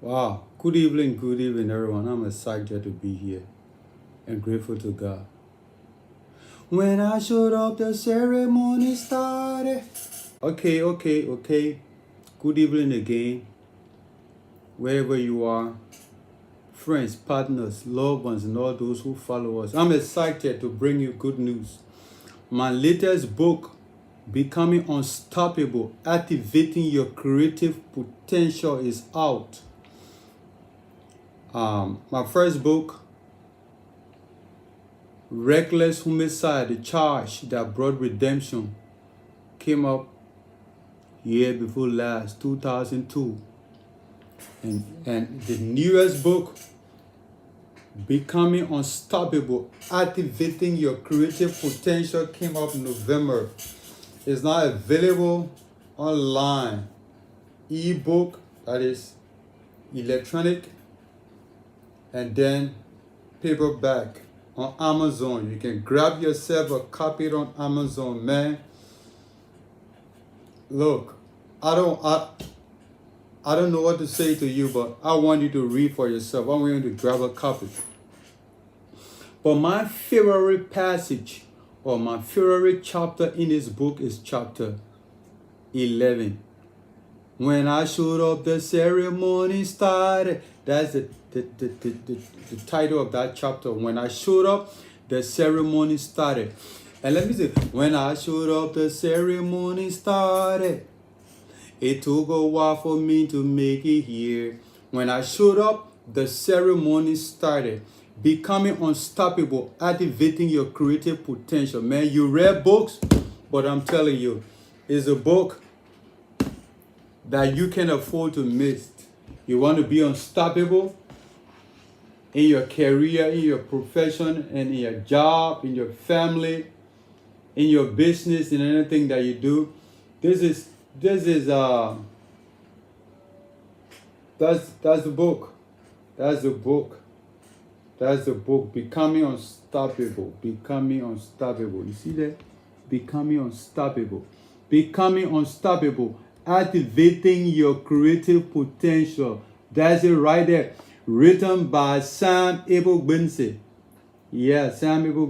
Wow, good evening, everyone. I'm excited to be here and grateful to God. When I showed up, the ceremony started. Okay. Good evening again, wherever you are, friends, partners, loved ones, and all those who follow us. I'm excited to bring you good news. My latest book, Becoming Unstoppable, Activating Your Creative Potential, is out. My first book, Reckless Homicide, the charge that brought redemption, came up year before last, 2002. And the newest book, Becoming Unstoppable, Activating Your Creative Potential, came up in November. It's now available online, ebook, that is electronic, and then paperback on Amazon. You can grab yourself a copy on Amazon, man. Look, I don't know what to say to you, but I want you to read for yourself. I want you to grab a copy. But my favorite passage or my favorite chapter in this book is chapter 11. When I showed up, the ceremony started. That's the title of that chapter. When I showed up, the ceremony started. And let me say, when I showed up, the ceremony started. It took a while for me to make it here. When I showed up, the ceremony started. Becoming Unstoppable, Activating Your Creative Potential. Man, you read books, but I'm telling you, it's a book that you can afford to miss. You want to be unstoppable in your career, in your profession, and in your job, in your family, in your business, in anything that you do. That's the book. That's the book. That's the book. Becoming Unstoppable. Becoming Unstoppable. You see that? Becoming Unstoppable. Becoming Unstoppable. Activating Your Creative Potential. That's it right there. Written by Sam-Abel. Yeah, Sam-Abel.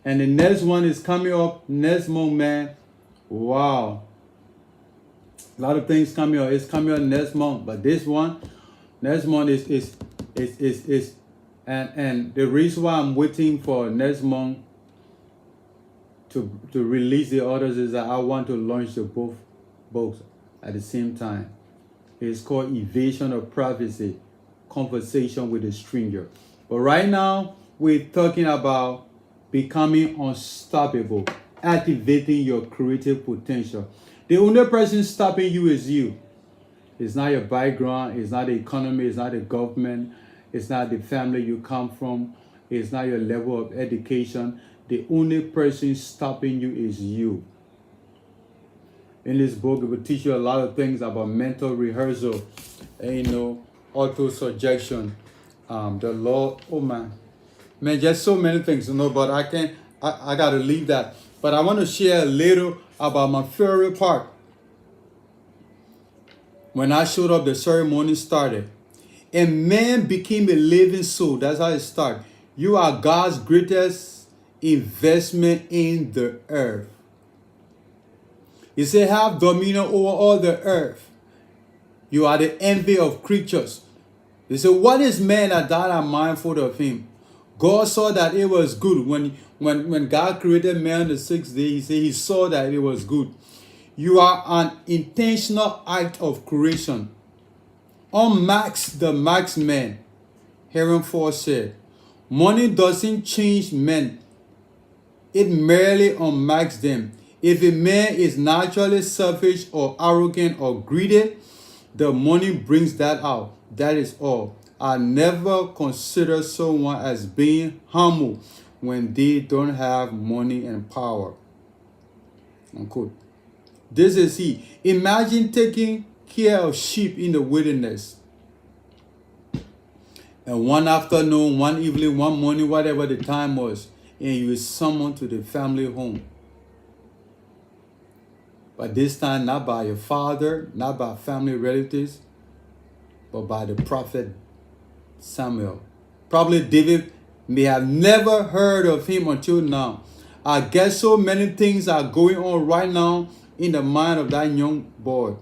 And the next one is coming up next month, man. Wow. A lot of things coming up. It's coming up next month. But this one, next month is and the reason why I'm waiting for next month to release the others is that I want to launch the both books at the same time. It's called Evasion of Prophecy, Conversation with a Stranger. But right now, we're talking about becoming unstoppable, activating your creative potential. The only person stopping you is you. It's not your background, it's not the economy, it's not the government, it's not the family you come from, it's not your level of education. The only person stopping you is you. In this book, it will teach you a lot of things about mental rehearsal, and, auto-suggestion, the law. Oh man, just so many things, but I got to leave that. But I want to share a little about my favorite part. When I showed up, the ceremony started. And man became a living soul. That's how it started. You are God's greatest investment in the earth. He said, have dominion over all the earth. You are the envy of creatures. He said, what is man that thou art mindful of him? God saw that it was good. When God created man on the sixth day, he said he saw that it was good. You are an intentional act of creation. Unmax the max man. Heron 4 said, money doesn't change men. It merely unmaxes them. If a man is naturally selfish or arrogant or greedy, the money brings that out. That is all. I never consider someone as being humble when they don't have money and power. Unquote. This is he. Imagine taking care of sheep in the wilderness. And one afternoon, one evening, one morning, whatever the time was, and you were summoned to the family home. But this time, not by your father, not by family relatives, but by the prophet Samuel. Probably David may have never heard of him until now. I guess so many things are going on right now in the mind of that young boy.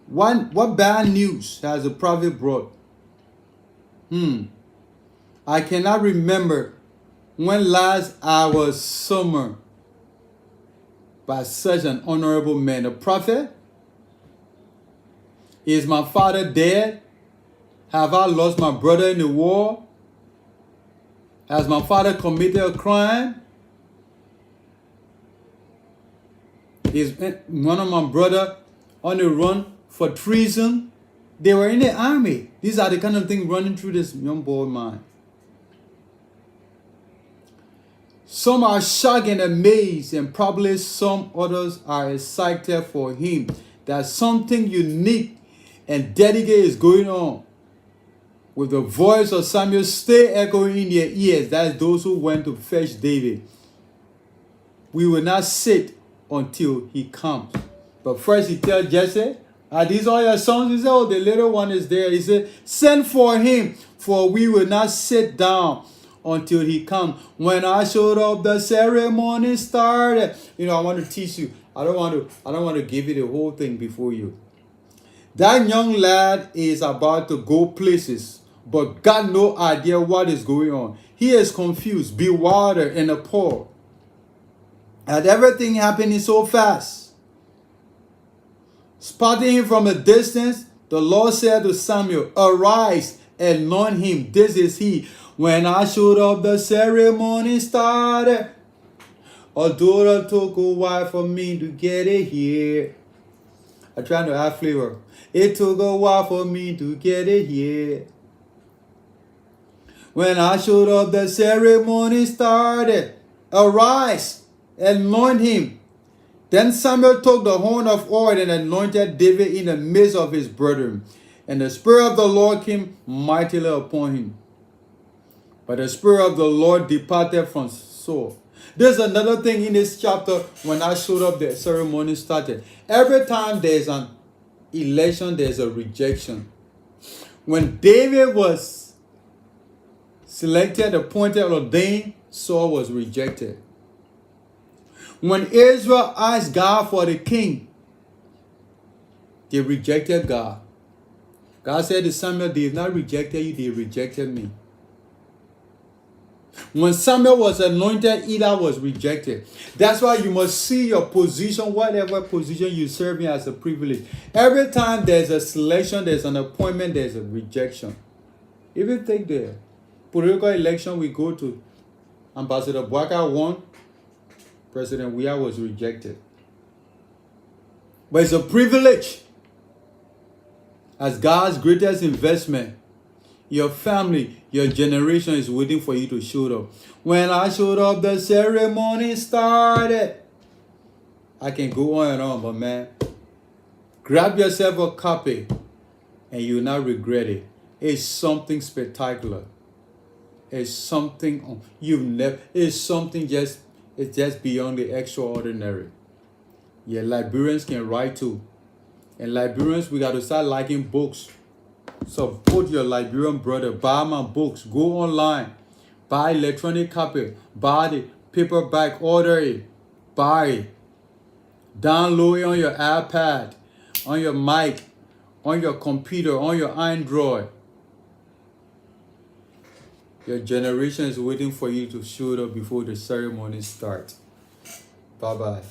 What bad news has the prophet brought? I cannot remember when last I was summoned by such an honorable man. The prophet? Is my father dead? Have I lost my brother in the war? Has my father committed a crime? Is one of my brother on the run for treason? They were in the army. These are the kind of things running through this young boy's mind. Some are shocked and amazed, and probably some others are excited for him that something unique and dedicated is going on. With the voice of Samuel still echoing in their ears, that's those who went to fetch David. We will not sit until he comes. But first he tells Jesse, are these all your sons? He said, oh, the little one is there. He said, send for him, for we will not sit down until he comes. When I showed up, the ceremony started. You know, I want to teach you. I don't want to give you the whole thing before you. That young lad is about to go places, but got no idea what is going on. He is confused, bewildered, and appalled at everything happening so fast. Spotting him from a distance, the Lord said to Samuel, arise and anoint him. This is he. When I showed up, the ceremony started. Although it took a while for me to get it here. I'm trying to add flavor. It took a while for me to get it here. When I showed up, the ceremony started. Arise, anoint him. Then Samuel took the horn of oil and anointed David in the midst of his brethren. And the Spirit of the Lord came mightily upon him. But the Spirit of the Lord departed from Saul. There's another thing in this chapter. When I showed up, the ceremony started. Every time there's an election, there's a rejection. When David was selected, appointed, ordained, Saul was rejected. When Israel asked God for the king, they rejected God. God said to Samuel, they have not rejected you, they rejected me. When Samuel was anointed, Eli was rejected. That's why you must see your position, whatever position you serve in, as a privilege. Every time there's a selection, there's an appointment, there's a rejection. Even take the political election we go to, Ambassador Bwaka won, President Weah was rejected. But it's a privilege. As God's greatest investment, your family, your generation is waiting for you to show up. When I showed up, the ceremony started. I can go on and on, but man, grab yourself a copy and you will not regret it. It's something spectacular. It's something you've never, it's something just, it's just beyond the extraordinary. Yeah, Liberians can write too. And Liberians, we got to start liking books. Support your Liberian brother. Buy my books. Go online. Buy electronic copy. Buy the paperback. Order it. Buy it. Download it on your iPad, on your Mac, on your computer, on your Android. Your generation is waiting for you to show up before the ceremony starts. Bye-bye.